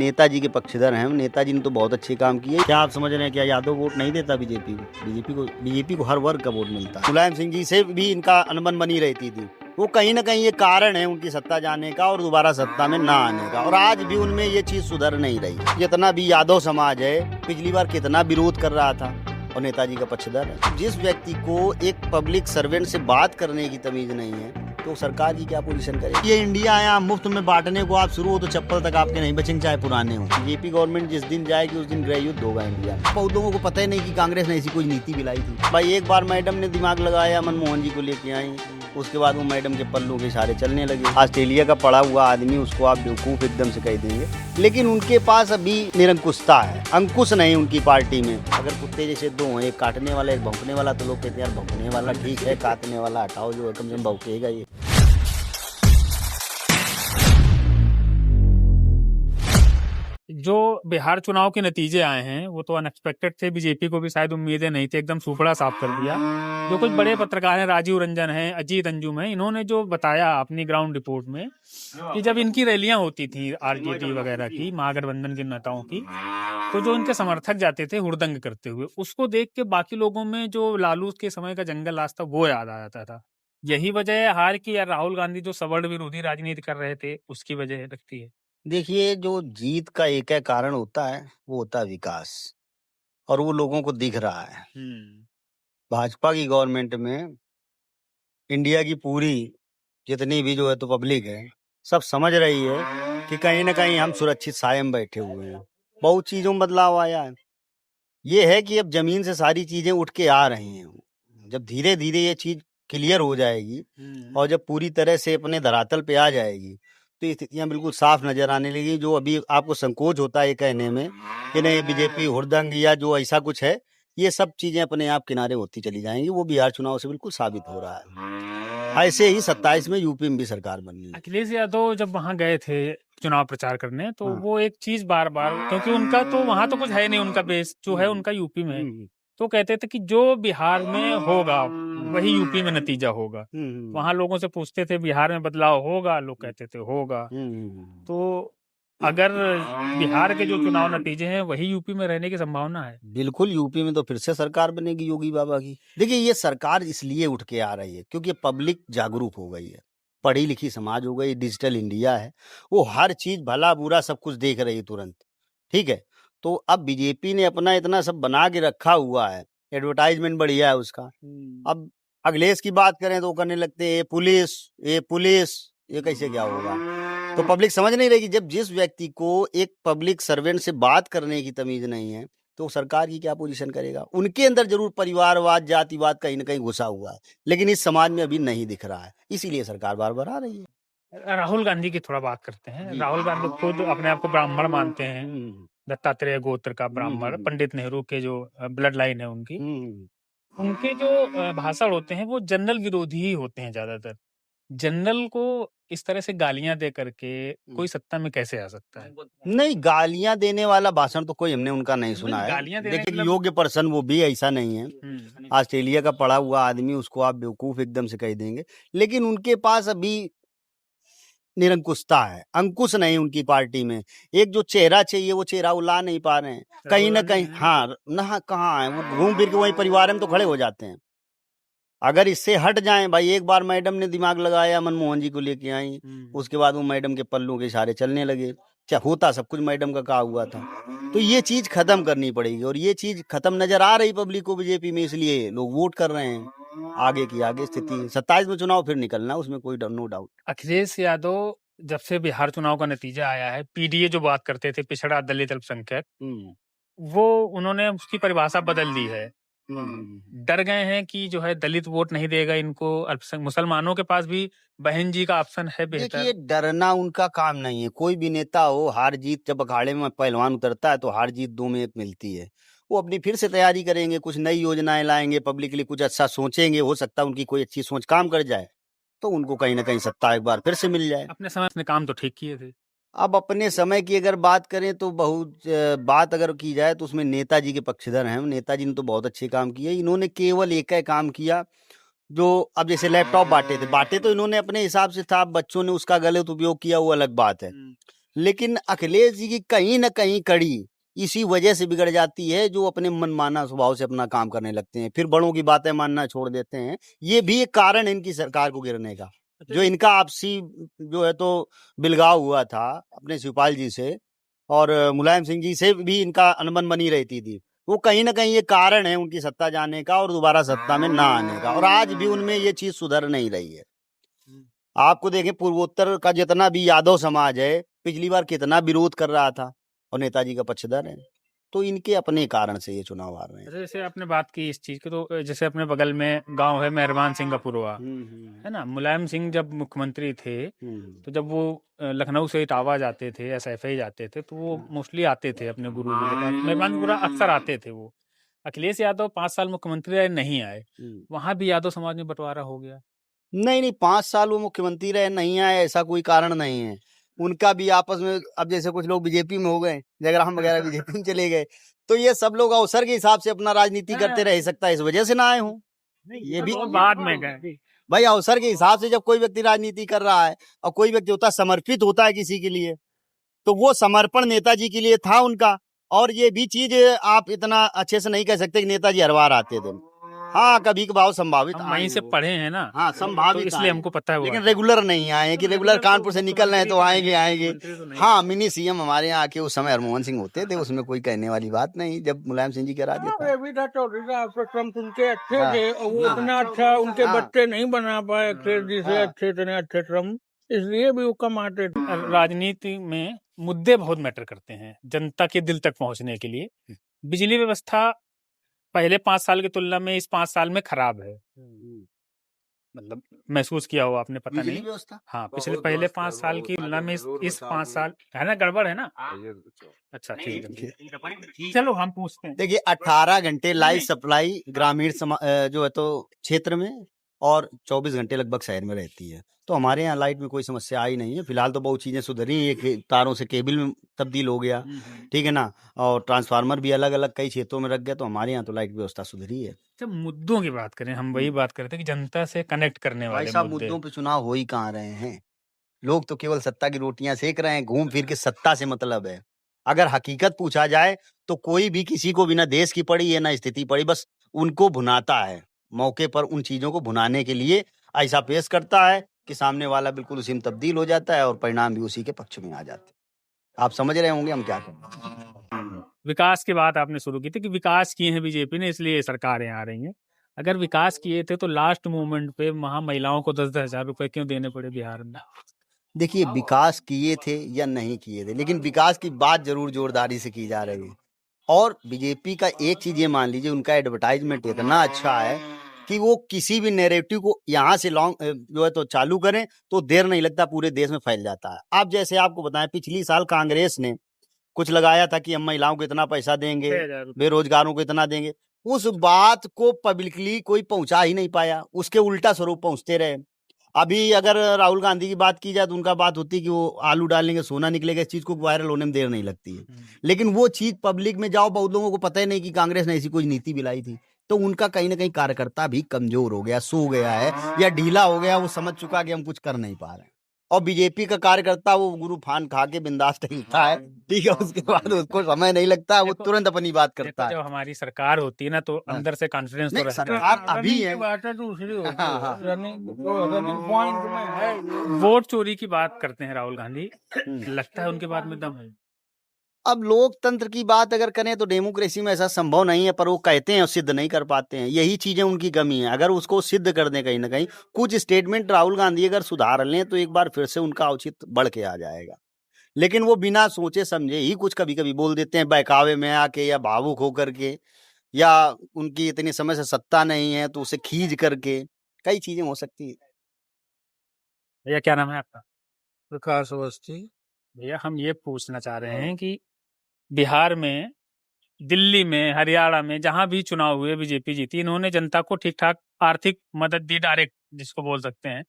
नेताजी के पक्षधर हैं। नेताजी ने तो बहुत अच्छे काम किए। क्या आप समझ रहे हैं क्या यादव वोट नहीं देता बीजेपी को? बीजेपी को हर वर्ग का वोट मिलता है। मुलायम सिंह जी से भी इनका अनबन बनी रहती थी। वो कहीं ना कहीं ये कारण है उनकी सत्ता जाने का और दोबारा सत्ता में ना आने का, और आज भी उनमें ये चीज सुधर नहीं रही। जितना भी यादव समाज है पिछली बार कितना विरोध कर रहा था और नेताजी का पक्षधर है। जिस व्यक्ति को एक पब्लिक सर्वेंट से बात करने की तमीज नहीं है तो सरकार की क्या पोजीशन करे। ये इंडिया है, मुफ्त में बांटने को आप शुरू हो तो चप्पल तक आपके नहीं बचेंगे चाहे पुराने हो। बीजेपी गवर्नमेंट जिस दिन जाएगी उस दिन गृह युद्ध होगा इंडिया में। बहुत लोगों को पता ही नहीं कि कांग्रेस ने ऐसी कोई नीति भी लाई थी। भाई एक बार मैडम ने दिमाग लगाया, मनमोहन जी को लेके आई, उसके बाद वो मैडम के पल्लू के इशारे चलने लगे। ऑस्ट्रेलिया का पढ़ा हुआ आदमी उसको आप बेवकूफ एकदम से कह देंगे, लेकिन उनके पास अभी निरंकुशता है, अंकुश नहीं उनकी पार्टी में। अगर कुत्ते जैसे दो हैं, एक काटने वाला एक भौंकने वाला, तो लोग कहते हैं यार भौंकने वाला ठीक है, काटने वाला हटाओ, जो है कम से कम भौंकेगा ये। जो बिहार चुनाव के नतीजे आए हैं वो तो अनएक्सपेक्टेड थे। बीजेपी को भी शायद उम्मीदें नहीं थी, एकदम सुपड़ा साफ कर दिया। जो कुछ बड़े पत्रकार हैं, राजीव रंजन हैं, अजीत अंजुम हैं, इन्होंने जो बताया अपनी ग्राउंड रिपोर्ट में कि जब इनकी रैलियां होती थी आरजेडी वगैरह की, महागठबंधन के नेताओं की, तो जो इनके समर्थक जाते थे हुड़दंग करते हुए, उसको देख के बाकी लोगों में जो लालू के समय का जंगल राज था वो याद आ जाता था। यही वजह है हार की, या राहुल गांधी जो सवर्ण विरोधी राजनीति कर रहे थे उसकी वजह लगती है? देखिए, जो जीत का एक है कारण होता है वो होता है विकास, और वो लोगों को दिख रहा है। भाजपा की गवर्नमेंट में इंडिया की पूरी जितनी भी जो है तो पब्लिक है, सब समझ रही है कि कहीं ना कहीं हम सुरक्षित साये में बैठे हुए हैं। बहुत चीजों में बदलाव आया है। ये है कि अब जमीन से सारी चीजें उठ के आ रही हैं। जब धीरे धीरे ये चीज क्लियर हो जाएगी और जब पूरी तरह से अपने धरातल पे आ जाएगी तो स्थितियां बिल्कुल साफ नजर आने लगी। जो अभी आपको संकोच होता है ये कहने में कि नहीं बीजेपी हुड़दंग या जो ऐसा कुछ है, ये सब चीजें अपने आप किनारे होती चली जाएंगी। वो बिहार चुनाव से बिल्कुल साबित हो रहा है। ऐसे ही 27 में यूपी में भी सरकार बननी है। अखिलेश यादव जब वहां गए थे चुनाव प्रचार करने, तो हाँ। वो एक चीज बार बार, क्योंकि उनका तो वहां तो कुछ है नहीं, उनका बेस जो है उनका यूपी में है, तो कहते थे कि जो बिहार में होगा वही यूपी में नतीजा होगा। वहां लोगों से पूछते थे बिहार में बदलाव होगा, लोग कहते थे होगा। तो अगर बिहार के जो चुनाव नतीजे हैं वही यूपी में रहने की संभावना है? बिल्कुल, यूपी में तो फिर से सरकार बनेगी योगी बाबा की। देखिए, ये सरकार इसलिए उठ के आ रही है क्योंकि पब्लिक जागरूक हो गई है, पढ़ी लिखी समाज हो गई, डिजिटल इंडिया है, वो हर चीज भला बुरा सब कुछ देख रही है तुरंत। ठीक है, तो अब बीजेपी ने अपना इतना सब बना के रखा हुआ है, एडवर्टाइजमेंट बढ़िया है उसका। अब अखिलेश की बात करें तो करने लगते हैं ये पुलिस, ये कैसे क्या होगा। तो पब्लिक समझ नहीं रही कि जब जिस व्यक्ति को एक पब्लिक सर्वेंट से बात करने की तमीज नहीं है तो सरकार की क्या पोजीशन करेगा। उनके अंदर जरूर परिवारवाद, जातिवाद कहीं ना कहीं घुसा हुआ है, लेकिन इस समाज में अभी नहीं दिख रहा है, इसीलिए सरकार बार बार आ रही है। राहुल गांधी की थोड़ा बात करते हैं। राहुल गांधी खुद अपने आप को ब्राह्मण मानते हैं, दत्तात्रेय गोत्र का ब्राह्मण, पंडित नेहरू के जो ब्लड लाइन है उनकी। उनके जो भाषण होते हैं वो जनरल विरोधी ही होते हैं ज्यादातर। जनरल को इस तरह से गालियां दे करके कोई सत्ता में कैसे आ सकता है? नहीं, गालियां देने वाला भाषण तो कोई हमने उनका नहीं सुना है। गालियां देने देखिए, मतलब योग्य पर्सन वो भी ऐसा नहीं है। ऑस्ट्रेलिया का पढ़ा हुआ आदमी उसको आप बेवकूफ एकदम से कह देंगे, लेकिन उनके पास अभी निरंकुशता है, अंकुश नहीं उनकी पार्टी में। एक जो चेहरा चाहिए वो चेहरा वो ला नहीं पा रहे हैं कहीं ना कहीं। हाँ ना, कहाँ है वो, घूम फिर के वही परिवार में तो खड़े हो जाते हैं। अगर इससे हट जाएं, भाई एक बार मैडम ने दिमाग लगाया, मनमोहन जी को लेके आई, उसके बाद वो मैडम के पल्लू के इशारे चलने लगे। क्या होता सब कुछ मैडम का कहा हुआ था। तो ये चीज खत्म करनी पड़ेगी, और ये चीज खत्म नजर आ रही पब्लिक को बीजेपी में, इसलिए लोग वोट कर रहे हैं। आगे की आगे स्थिति 27 में चुनाव फिर निकलना, उसमें कोई नो डाउट। अखिलेश यादव जब से बिहार चुनाव का नतीजा आया है, पीडीए जो बात करते थे, पिछड़ा दलित अल्पसंख्यक, वो उन्होंने उसकी परिभाषा बदल दी है। डर गए हैं कि जो है दलित वोट नहीं देगा इनको, अल्पसंख्यक मुसलमानों के पास भी बहन जी का ऑप्शन है बेहतर। देखिए, डरना उनका काम नहीं है। कोई भी नेता हो, हार जीत जब अखाड़े में पहलवान उतरता है तो हार जीत दो में एक मिलती है। वो अपनी फिर से तैयारी करेंगे, कुछ नई योजनाएं लाएंगे, पब्लिक के लिए कुछ अच्छा सोचेंगे, हो सकता है उनकी कोई अच्छी सोच काम कर जाए तो उनको कहीं ना कहीं सत्ता एक बार फिर से मिल जाए। अपने समय अपने काम तो ठीक किए थे। अब अपने समय की अगर बात करें तो बहुत बात अगर की जाए तो उसमें नेताजी के पक्षधर हैं। नेताजी ने तो बहुत अच्छे काम किए। इन्होंने केवल एक ही काम किया, जो अब जैसे लैपटॉप बांटे तो इन्होंने अपने हिसाब से था, बच्चों ने उसका गलत उपयोग किया वो अलग बात है, लेकिन अखिलेश जी की कहीं ना कहीं कड़ी इसी वजह से बिगड़ जाती है, जो अपने मनमाना स्वभाव से अपना काम करने लगते हैं, फिर बड़ों की बातें मानना छोड़ देते हैं। ये भी एक कारण है इनकी सरकार को गिरने का। जो इनका आपसी जो है तो बिलगाव हुआ था अपने शिवपाल जी से और मुलायम सिंह जी से भी इनका अनबन बनी रहती थी, वो कहीं ना कहीं ये कारण है उनकी सत्ता जाने का और दोबारा सत्ता में ना आने का। और आज भी उनमें ये चीज सुधर नहीं रही है। आपको देखें पूर्वोत्तर का जितना भी यादव समाज है पिछली बार कितना विरोध कर रहा था और नेताजी का पक्षधर है, तो इनके अपने कारण से ये चुनाव हार रहे हैं। जैसे आपने बात की इस चीज की, तो जैसे अपने बगल में गांव है मेहरबान सिंह का पुरवा, है ना। मुलायम सिंह जब मुख्यमंत्री थे तो जब वो लखनऊ से इटावा जाते थे, एसएफआई जाते थे, तो वो मोस्टली आते थे अपने गुरु जी के पास, मेहरबानपुरा अक्सर आते थे वो। अखिलेश यादव 5 साल मुख्यमंत्री रहे, नहीं आए, वहां भी यादव समाज में बंटवारा हो गया। नहीं नहीं, 5 साल वो मुख्यमंत्री रहे, नहीं आए, ऐसा कोई कारण नहीं है। उनका भी आपस में, अब जैसे कुछ लोग बीजेपी में हो गए, जयराम वगैरह बीजेपी में चले गए, तो ये सब लोग अवसर के हिसाब से अपना राजनीति करते रह सकता है, इस वजह से ना आए हों। ये भी बाद में गए भाई, अवसर के हिसाब से जब कोई व्यक्ति राजनीति कर रहा है और कोई व्यक्ति होता है समर्पित होता है किसी के लिए, तो वो समर्पण नेताजी के लिए था उनका। और ये भी चीज आप इतना अच्छे से नहीं कह सकते कि नेताजी हर बार आते थे। हाँ, कभी कभार संभावित हम वहीं से पढ़े हैं ना, हाँ संभावित, तो इसलिए हमको पता है वो लेकिन रेगुलर नहीं आए कि रेगुलर कानपुर से निकल रहे हैं तो आएंगे आएंगे। हाँ, मिनी सीएम हमारे यहाँ के उस समय हरमोहन सिंह होते थे, उसमें कोई कहने वाली बात नहीं, जब मुलायम सिंह जी करा दिया उनके अच्छे थे और वो इतना अच्छा उनके बच्चे नहीं बना पाए अखिलेश जी से अच्छे, इतने अच्छे ट्रम्प, इसलिए भी वो कम आते थे। राजनीति में मुद्दे बहुत मैटर करते हैं जनता के दिल तक पहुंचने के लिए। बिजली व्यवस्था पहले 5 साल की तुलना में इस 5 साल में खराब है, मतलब महसूस किया हो आपने, पता नहीं। व्यवस्था हाँ, पिछले पहले 5 साल की तुलना में इस 5 साल है ना, गड़बड़ है ना। अच्छा, ठीक है, चलो हम पूछते हैं। देखिए, 18 घंटे लाइट सप्लाई ग्रामीण जो है तो क्षेत्र में और 24 घंटे लगभग शहर में रहती है, तो हमारे यहाँ लाइट में कोई समस्या आई नहीं है। फिलहाल तो बहुत चीजें सुधरी, एक तारों से केबल में तब्दील हो गया, ठीक है ना, और ट्रांसफार्मर भी अलग अलग कई क्षेत्रों में रख गया, तो हमारे यहाँ तो लाइट व्यवस्था सुधरी है। जब मुद्दों की बात करें, हम वही बात करते हैं कि जनता से कनेक्ट करने भाई वाले साहब, मुद्दे। मुद्दों पे चुनाव हो ही कहाँ रहे हैं, लोग तो केवल सत्ता की रोटियां सेक रहे हैं, घूम फिर के सत्ता से मतलब है। अगर हकीकत पूछा जाए तो कोई भी किसी को बिना देश की पड़ी है ना स्थिति पड़ी, बस उनको भुनाता है, मौके पर उन चीजों को भुनाने के लिए ऐसा पेश करता है कि सामने वाला बिल्कुल उसी में तब्दील हो जाता है और परिणाम भी उसी के पक्ष में आ जाते हैं। आप समझ रहे होंगे हम क्या करें। विकास की बात आपने शुरू की थी कि विकास किए हैं बीजेपी ने, इसलिए सरकारें आ रही हैं। अगर विकास किए थे तो लास्ट मोमेंट पे वहां महिलाओं को 10-10 हजार रुपए क्यों देने पड़े बिहार में? देखिए, विकास किए थे या नहीं किए थे, लेकिन विकास की बात जरूर जोरदारी से की जा रही है। और बीजेपी का एक चीज ये मान लीजिए, उनका एडवर्टाइजमेंट इतना अच्छा है कि वो किसी भी नैरेटिव को यहाँ से लॉन्ग जो है तो चालू करें तो देर नहीं लगता, पूरे देश में फैल जाता है। आप जैसे आपको बताएं, पिछली साल कांग्रेस ने कुछ लगाया था कि हम महिलाओं को इतना पैसा देंगे, 6,000 रुपए। बेरोजगारों को इतना देंगे, उस बात को पब्लिकली कोई पहुंचा ही नहीं पाया, उसके उल्टा स्वरूप पहुंचते रहे। अभी अगर राहुल गांधी की बात की जाए तो उनका बात होती है कि वो आलू डालेंगे सोना निकलेगा, इस चीज को वायरल होने में देर नहीं लगती है। लेकिन वो चीज पब्लिक में जाओ, बहुत लोगों को पता ही नहीं कि कांग्रेस ने ऐसी कोई नीति भी लाई थी। तो उनका कहीं ना कहीं कार्यकर्ता भी कमजोर हो गया, सो गया है या ढीला हो गया, वो समझ चुका कि हम कुछ कर नहीं पा रहे हैं। और बीजेपी का कार्यकर्ता वो गुरु फान खा के बिंदास टहलता है, ठीक है, उसके बाद उसको समय नहीं लगता, वो तुरंत अपनी बात करता है। जब हमारी सरकार होती है ना तो अंदर से कॉन्फिडेंस तो नहीं, रहता है। सरकार अभी है, बात है दूसरी होती हाँ, हाँ। है, रनिंग पॉइंट में है। वोट चोरी की बात करते हैं राहुल गांधी, लगता है उनके बाद में दम है। अब लोकतंत्र की बात अगर करें तो डेमोक्रेसी में ऐसा संभव नहीं है, पर वो कहते हैं और सिद्ध नहीं कर पाते हैं, यही चीजें उनकी कमी है। अगर उसको सिद्ध कर दें कहीं ना कहीं, कुछ स्टेटमेंट राहुल गांधी अगर सुधार लें तो एक बार फिर से उनका औचित्य बढ़ के आ जाएगा। लेकिन वो बिना सोचे समझे ही कुछ कभी कभी बोल देते हैं, बहकावे में आके या भावुक होकर के, या उनकी इतनी समय से सत्ता नहीं है तो उसे खींच करके, कई चीजें हो सकती है। भैया क्या नाम है आपका? प्रकाश अवस्थी। भैया हम ये पूछना चाह रहे हैं कि बिहार में, दिल्ली में, हरियाणा में जहां भी चुनाव हुए बीजेपी जीती, इन्होंने जनता को ठीक ठाक आर्थिक मदद दी, डायरेक्ट जिसको बोल सकते हैं,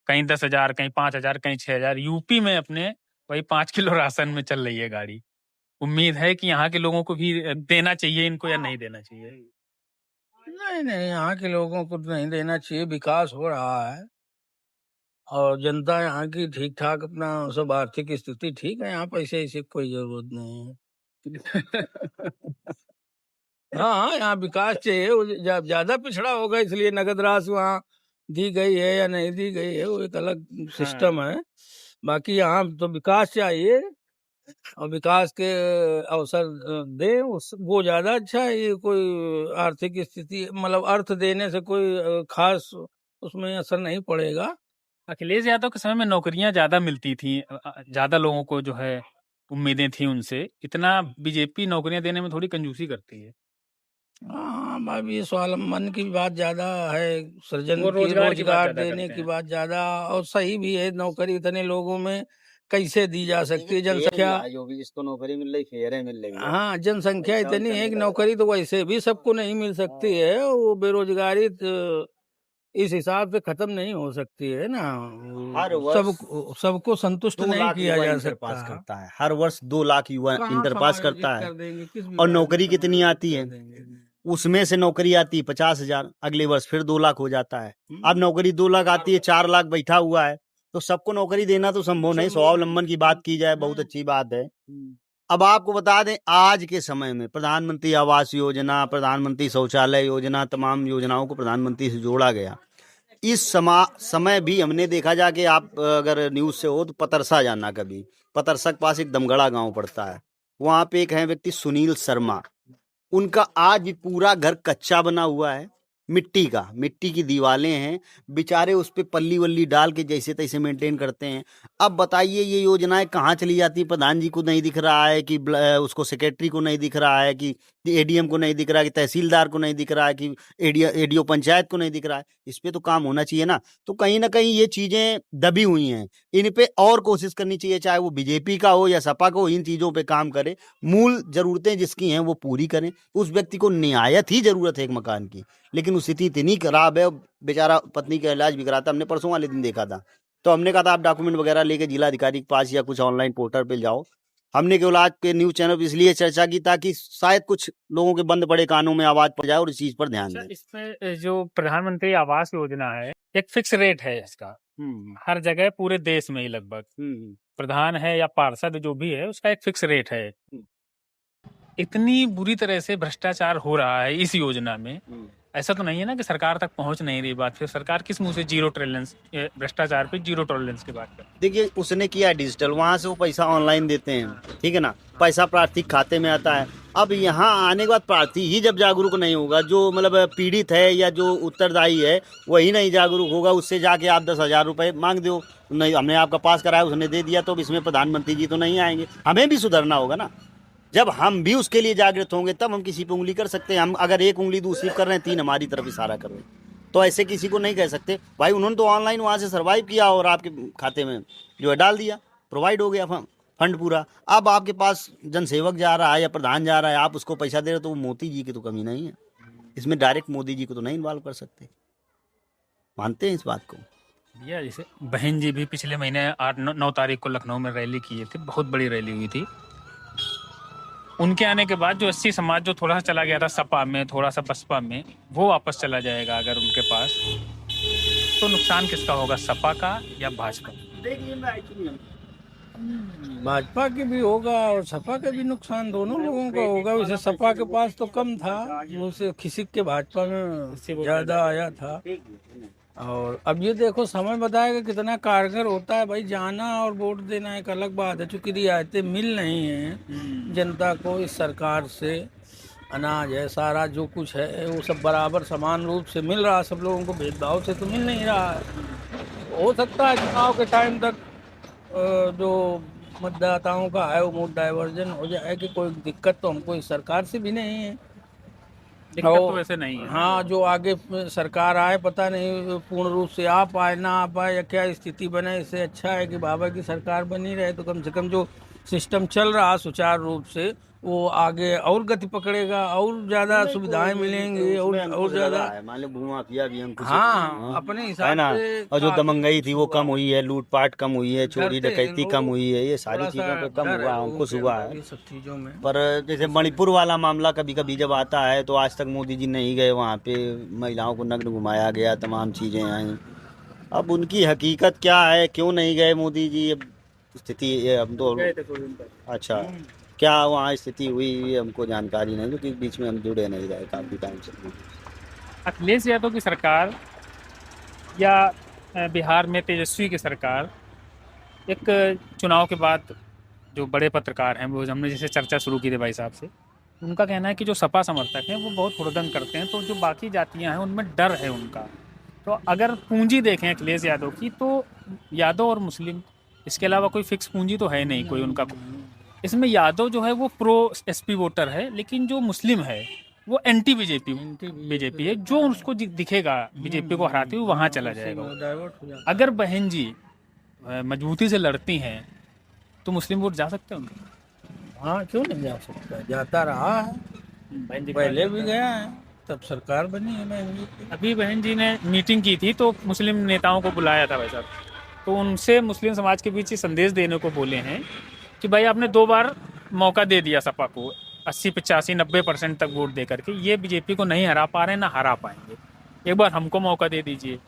कहीं 10,000, कहीं 5,000, कहीं 6,000। यूपी में अपने वही 5 किलो राशन में चल रही है गाड़ी। उम्मीद है कि यहाँ के लोगों को भी देना चाहिए इनको या नहीं देना चाहिए? नहीं नहीं, यहाँ के लोगों को नहीं देना चाहिए, विकास हो रहा है और जनता यहाँ की ठीक ठाक, अपना सब आर्थिक स्थिति ठीक है, यहाँ पैसे ऐसे कोई जरूरत नहीं है। हाँ हाँ, यहाँ विकास चाहिए, वो ज्यादा पिछड़ा होगा इसलिए नगद राशि वहाँ दी गई है या नहीं दी गई है, वो एक अलग सिस्टम है। बाकी यहाँ तो विकास चाहिए और विकास के अवसर दे, उस वो ज्यादा अच्छा है। ये कोई आर्थिक स्थिति मतलब अर्थ देने से कोई खास उसमें असर नहीं पड़ेगा। अखिलेश यादव के समय में नौकरियां ज्यादा मिलती थी, ज्यादा लोगों को जो है उम्मीदें थी उनसे। इतना बीजेपी नौकरियां देने में थोड़ी कंजूसी करती है। हाँ, भाई ये स्वावलंबन की बात ज्यादा है, सृजन वो की, रोजगार की बात रोजगार ज्यादा देने करते की हैं। बात ज्यादा, और सही भी है। नौकरी इतने लोगों में कैसे दी जा सकती है? जनसंख्या, जो भी जिसको नौकरी मिल रही फेयर है, मिल रही है। हाँ, जनसंख्या पैसा इतनी है कि उनका नौकरी तो वैसे भी सबको नहीं मिल सकती है। वो बेरोजगारी इस हिसाब से खत्म नहीं हो सकती है ना। हर वर्ष सबको संतुष्ट 2 नहीं लाख किया युवा जा इंटर सकता। पास करता है, हर वर्ष 2 लाख युवा कहाँ इंटर पास समायोजित करता है। कर देंगे, किस और विभाग में नौकरी कितनी समायोजित आती है? कर देंगे? उसमें से नौकरी आती है 50,000, अगले वर्ष फिर 2 लाख हो जाता है। अब नौकरी 2 लाख आती है, 4 लाख बैठा हुआ है, तो सबको नौकरी देना तो संभव नहीं। स्वावलंबन की बात की जाए, बहुत अच्छी बात है। अब आपको बता दें, आज के समय में प्रधानमंत्री आवास योजना, प्रधानमंत्री शौचालय योजना, तमाम योजनाओं को प्रधानमंत्री से जोड़ा गया। इस समय भी हमने देखा जा कि आप अगर न्यूज़ से हो तो पतरसा जाना, कभी पतरसा के पास एक दमगड़ा गांव पड़ता है, वहाँ पे एक है व्यक्ति सुनील शर्मा, उनका आज भी पूरा घर कच्चा बना हुआ है, मिट्टी का, मिट्टी की दीवारें हैं, बेचारे उस पे पल्ली वल्ली डाल के जैसे तैसे मेंटेन करते हैं। अब बताइए ये योजनाएं कहाँ चली जाती है? प्रधान जी को नहीं दिख रहा है कि उसको सेक्रेटरी को नहीं दिख रहा है कि एडीएम को नहीं दिख रहा है कि तहसीलदार को नहीं दिख रहा है कि एडीओ पंचायत को नहीं दिख रहा है। इस पे तो काम होना चाहिए ना। तो कहीं ना कहीं ये चीजें दबी हुई हैं, इन पे और कोशिश करनी चाहिए, चाहे वो बीजेपी का हो या सपा का हो, इन चीजों पे काम करे, मूल जरूरतें जिसकी हैं वो पूरी करें। उस व्यक्ति को निहायत ही जरूरत है एक मकान की, लेकिन स्थिति इतनी खराब है, बेचारा पत्नी का इलाज भी कराता। हमने परसों वाले दिन देखा था, तो हमने कहा था आप डॉक्यूमेंट वगैरह लेके जिला अधिकारी के पास या कुछ ऑनलाइन पोर्टल पे जाओ। हमने केवल आज के न्यूज चैनल पर इसलिए चर्चा की ताकि शायद कुछ लोगों के बंद पड़े कानों में आवाज पड़ जाए और इस चीज पर ध्यान दें। इसमें जो प्रधानमंत्री आवास योजना है, एक फिक्स रेट है इसका हर जगह, पूरे देश में ही लगभग। प्रधान है या पार्षद जो भी है, उसका एक फिक्स रेट है। इतनी बुरी तरह से भ्रष्टाचार हो रहा है इस योजना में, ऐसा तो नहीं है ना कि सरकार तक पहुंच नहीं रही बात। फिर सरकार किस मुंह से जीरो टॉलरेंस, भ्रष्टाचार पे जीरो टॉलरेंस की बात करती है? देखिए, उसने किया डिजिटल, वहां से वो पैसा ऑनलाइन देते हैं, ठीक है ना, पैसा प्रार्थी खाते में आता है। अब यहाँ आने के बाद प्रार्थी ही जब जागरूक नहीं होगा, जो मतलब पीड़ित है या जो उत्तरदायी है वही नहीं जागरूक होगा, उससे जाके आप 10,000 रुपए मांग दो, नहीं हमने आपका पास कराया, उसने दे दिया, तो इसमें प्रधानमंत्री जी तो नहीं आएंगे। हमें भी सुधरना होगा ना। जब हम भी उसके लिए जागृत होंगे तब हम किसी पे उंगली कर सकते हैं। हम अगर एक उंगली दूसरी कर रहे हैं, 3 हमारी तरफ इशारा कर रहे हैं, तो ऐसे किसी को नहीं कह सकते। भाई उन्होंने तो ऑनलाइन वहाँ से सर्वाइव किया और आपके खाते में जो है डाल दिया, प्रोवाइड हो गया फंड पूरा। अब आपके पास जनसेवक जा रहा है या प्रधान जा रहा है, आप उसको पैसा दे रहे हो, तो वो मोदी जी की तो कमी नहीं है इसमें। डायरेक्ट मोदी जी को तो नहीं इन्वॉल्व कर सकते, मानते हैं इस बात को? भैया जैसे बहन जी भी पिछले महीने 8-9 तारीख को लखनऊ में रैली किए थे, बहुत बड़ी रैली हुई थी। उनके आने के बाद जो 80 समाज जो थोड़ा सा चला गया था सपा में, थोड़ा सा बसपा में, वो वापस चला जाएगा अगर उनके पास, तो नुकसान किसका होगा, सपा का या भाजपा? भाजपा की भी होगा और सपा का भी नुकसान, दोनों लोगों का होगा। वैसे सपा के पास तो कम था, उसे खिसक के भाजपा में ज्यादा आया था। और अब ये देखो, समय बताएगा कितना कारगर होता है। भाई जाना और वोट देना एक अलग बात है, चूंकि रियायतें मिल रही हैं जनता को इस सरकार से, अनाज है, सारा जो कुछ है वो सब बराबर समान रूप से मिल रहा है। सब लोगों को भेदभाव से तो मिल नहीं रहा है। हो सकता है चुनाव के टाइम तक जो मतदाताओं का है वो मूड डाइवर्जन हो जाए कि कोई दिक्कत तो हमको इस सरकार से भी नहीं है। दिक्कत तो वैसे नहीं है। हाँ, जो आगे सरकार आए पता नहीं पूर्ण रूप से आ पाए ना आ पाए या क्या स्थिति बने, इससे अच्छा है कि बाबा की सरकार बनी रहे, तो कम से कम जो सिस्टम चल रहा सुचारू रूप से वो आगे और गति पकड़ेगा और ज्यादा सुविधाएं मिलेंगी और ज्यादा। मान लो भूमाफिया भी हम हाँ, अपने हिसाब से। और जो दमंगई थी वो कम हुई है, लूटपाट कम हुई है, चोरी डकैती कम हुई है, ये सारी चीजों पे कम हुआ, अंकुश हुआ है सब चीजों में। पर जैसे मणिपुर वाला मामला कभी कभी जब आता है तो आज तक मोदी जी नहीं गए वहाँ पे, महिलाओं को नग्न घुमाया गया, तमाम चीजें आई, अब उनकी हकीकत क्या है, क्यों नहीं गए मोदी जी, अब स्थिति ये हम तो अच्छा क्या वहाँ स्थिति हुई ये हमको जानकारी नहीं, क्योंकि बीच में हम जुड़े नहीं रहे काफी टाइम से। अखिलेश यादव की सरकार या बिहार में तेजस्वी की सरकार, एक चुनाव के बाद जो बड़े पत्रकार हैं, वो हमने जैसे चर्चा शुरू की थी भाई साहब से, उनका कहना है कि जो सपा समर्थक हैं वो बहुत हुड़दंग करते हैं, तो जो बाकी जातियां हैं उनमें डर है उनका। तो अगर पूंजी देखें अखिलेश यादव की, तो यादव और मुस्लिम, इसके अलावा कोई फिक्स पूंजी तो है नहीं कोई उनका। इसमें यादव जो है वो प्रो एसपी वोटर है, लेकिन जो मुस्लिम है वो एंटी बीजेपी है, जो उसको दिखेगा बीजेपी को हराते हुए वहां चला जाएगा। डाइवर्ट हो जाता अगर बहन जी मजबूती से लड़ती हैं तो मुस्लिम वोट जा सकते हैं उनके। है। हाँ, क्यों नहीं जा सकता, जाता रहा है, बहन जी पहले भी गया है, तब सरकार बनी है बहन जी की। अभी बहन जी ने मीटिंग की थी तो मुस्लिम नेताओं को बुलाया था भाई साहब, तो उनसे मुस्लिम समाज के बीच ये संदेश देने को बोले हैं कि भाई आपने 2 बार मौका दे दिया सपा को, 80 85 90% तक वोट दे करके, ये बीजेपी को नहीं हरा पा रहे, ना हरा पाएंगे, एक बार हमको मौका दे दीजिए।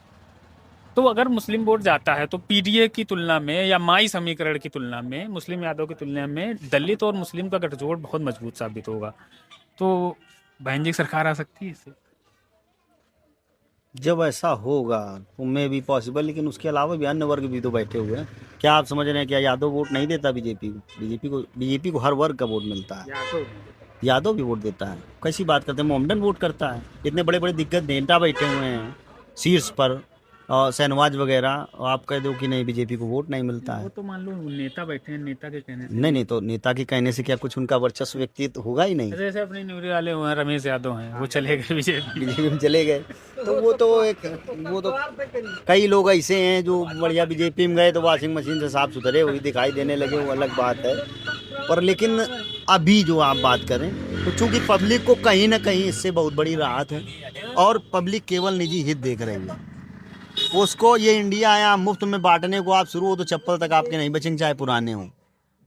तो अगर मुस्लिम वोट जाता है तो पीडीए की तुलना में या माई समीकरण की तुलना में, मुस्लिम यादव की तुलना में दलित और मुस्लिम का गठजोड़ बहुत मजबूत साबित होगा। तो बहन जी की सरकार आ सकती है इससे। जब ऐसा होगा तो मे भी पॉसिबल, लेकिन उसके अलावा भी अन्य वर्ग भी तो बैठे हुए हैं। क्या आप समझ रहे हैं क्या यादव वोट नहीं देता बीजेपी को? बीजेपी को हर वर्ग का वोट मिलता है। यादव भी वोट देता है, कैसी बात करते हैं, मोमडन वोट करता है। इतने बड़े बड़े दिग्गज नेता बैठे हुए हैं शीर्ष पर, और शहनवाज वगैरह, और आप कह दो कि नहीं बीजेपी को वोट नहीं मिलता है। वो तो मान लो नेता बैठे हैं, नेता के कहने से। नहीं, तो नेता के कहने से क्या कुछ उनका वर्चस्व व्यक्तित्व होगा ही नहीं। जैसे अपने न्यूरी वाले हुए हैं, रमेश यादव हैं, वो चले गए बीजेपी में चले गए, तो वो तो कई लोग ऐसे हैं जो बढ़िया बीजेपी में गए तो वॉशिंग मशीन से साफ सुथरे हुई दिखाई देने लगे, वो अलग बात है। पर लेकिन अभी जो आप बात करें तो चूंकि पब्लिक को कहीं ना कहीं इससे बहुत बड़ी राहत है, और पब्लिक केवल निजी हित देख रही है। उसको ये इंडिया यहाँ मुफ्त में बांटने को आप शुरू हो तो चप्पल तक आपके नहीं बचेंगे, चाहे पुराने हों,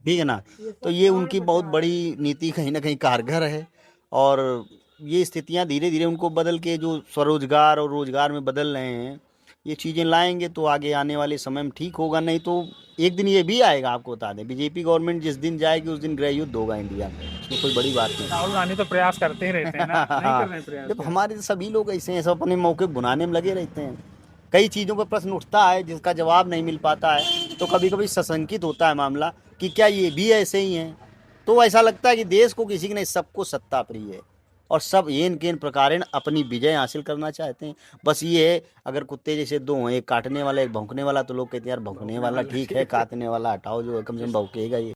ठीक है ना। तो ये उनकी बहुत बड़ी नीति कहीं ना कहीं कारगर है, और ये स्थितियाँ धीरे धीरे उनको बदल के जो स्वरोजगार और रोजगार में बदल रहे हैं, ये चीज़ें लाएंगे तो आगे आने वाले समय में ठीक होगा। नहीं तो एक दिन ये भी आएगा, आपको बता दें, बीजेपी गवर्नमेंट जिस दिन जाएगी उस दिन गृह युद्ध होगा इंडिया में, इसमें कोई बड़ी बात नहीं। राहुल गांधी तो प्रयास करते ही रहते हैं ना, नहीं कर रहे हैं प्रयास। जब हमारे सभी लोग ऐसे हैं, सब अपने मौके बुनाने में लगे रहते हैं। कई चीज़ों पर प्रश्न उठता है जिसका जवाब नहीं मिल पाता है, तो कभी कभी सशंकित होता है मामला कि क्या ये भी ऐसे ही हैं। तो ऐसा लगता है कि देश को किसी की नहीं, सबको सत्ता प्रिय है, और सब येन केन प्रकारेण अपनी विजय हासिल करना चाहते हैं। बस ये है, अगर कुत्ते जैसे दो हैं, एक काटने वाला एक भौंकने वाला, तो लोग कहते हैं यार भौंकने वाला ठीक है, काटने वाला हटाओ, जो है कम से कम भौंकेगा ये।